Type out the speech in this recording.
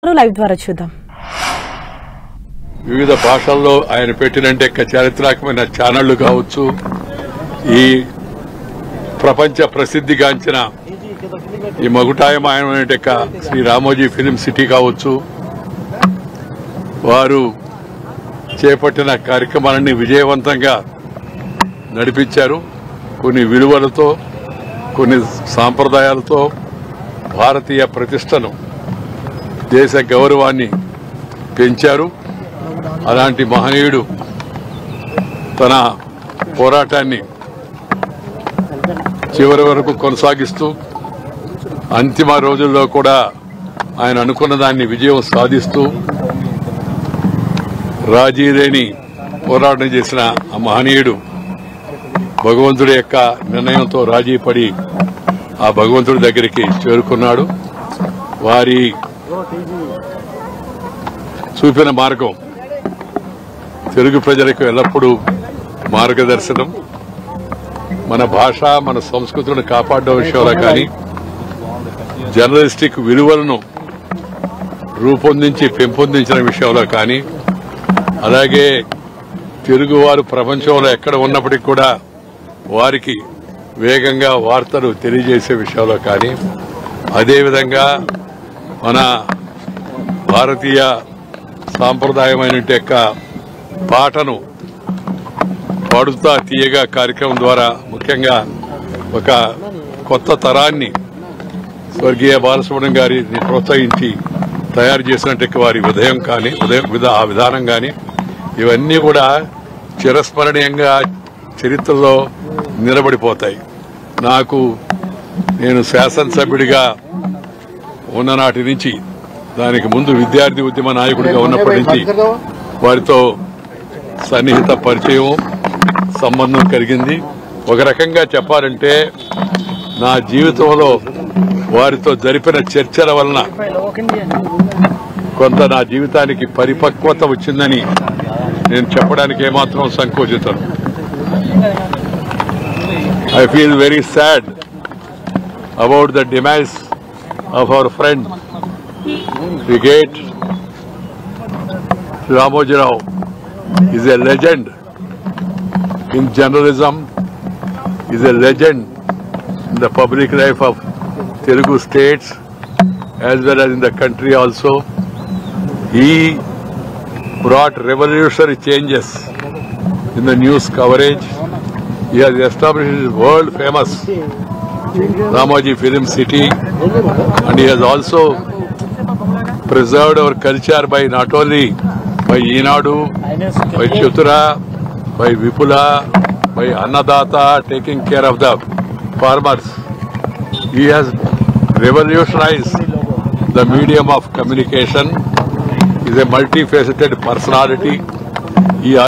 Live ద్వారా చూద్దాం. వివిధ భాషల్లో ఆయన పెట్టినంటే చారిత్రాత్మకమైన ఛానళ్లు కావచ్చు, ఈ ప్రపంచ ప్రసిద్ధిగాంచిన ఈ మగుటాయమాయమైన శ్రీ రామోజీ ఫిలిం సిటీ కావచ్చు, వారు చేపట్టిన కార్యక్రమాలన్నీ విజయవంతంగా నడిపించారు. కొన్ని విలువలతో, కొన్ని సాంప్రదాయాలతో భారతీయ ప్రతిష్టను, దేశ గౌరవాన్ని పెంచారు. అలాంటి మహనీయుడు తన పోరాటాన్ని చివరి వరకు కొనసాగిస్తూ అంతిమ రోజుల్లో కూడా ఆయన అనుకున్న దాన్ని విజయం సాధిస్తూ రాజీలేని పోరాటం చేసిన ఆ మహనీయుడు భగవంతుడి యొక్క నిర్ణయంతో రాజీ పడి ఆ భగవంతుడి దగ్గరికి చేరుకున్నాడు. వారి చూపిన మార్గం తెలుగు ప్రజలకు ఎల్లప్పుడూ మార్గదర్శనం. మన భాష, మన సంస్కృతులను కాపాడడం విషయంలో కానీ, జర్నలిస్టిక్ విలువలను రూపొందించి పెంపొందించిన విషయంలో కానీ, అలాగే తెలుగువారు ప్రపంచంలో ఎక్కడ ఉన్నప్పటికీ కూడా వారికి వేగంగా వార్తలు తెలియజేసే విషయంలో కానీ, అదేవిధంగా మన భారతీయ సాంప్రదాయమైన పాటను పాడుతా తీయగా కార్యక్రమం ద్వారా ముఖ్యంగా ఒక కొత్త తరాన్ని స్వర్గీయ బాలసుబ్రహ్మణ్యం గారిని ప్రోత్సహించి తయారు చేసినట్టు వారి ఆ విధానం కానీ, ఇవన్నీ కూడా చిరస్మరణీయంగా చరిత్రలో నిలబడిపోతాయి. నేను శాసనసభ్యుడిగా ఉన్ననాటి నుంచి, దానికి ముందు విద్యార్థి ఉద్యమ నాయకుడిగా ఉన్నప్పటి నుంచి వారితో సన్నిహిత పరిచయం, సంబంధం కలిగింది. ఒక రకంగా చెప్పాలంటే నా జీవితంలో వారితో జరిపిన చర్చల వలన కొంత నా జీవితానికి పరిపక్వత వచ్చిందని నేను చెప్పడానికి ఏమాత్రం సంకోచితను. I feel very sad about the demise of our friend, the great Ramoji Rao. Is a legend in journalism, is a legend in the public life of Telugu states as well as in the country also. He brought revolutionary changes in the news coverage. He has established his world famous Ramoji Film City, and he has also preserved our culture by not only by Eenadu, by Chitura, by Vipula, by Annadata, taking care of the farmers. He has revolutionized the medium of communication. He is a multifaceted personality. He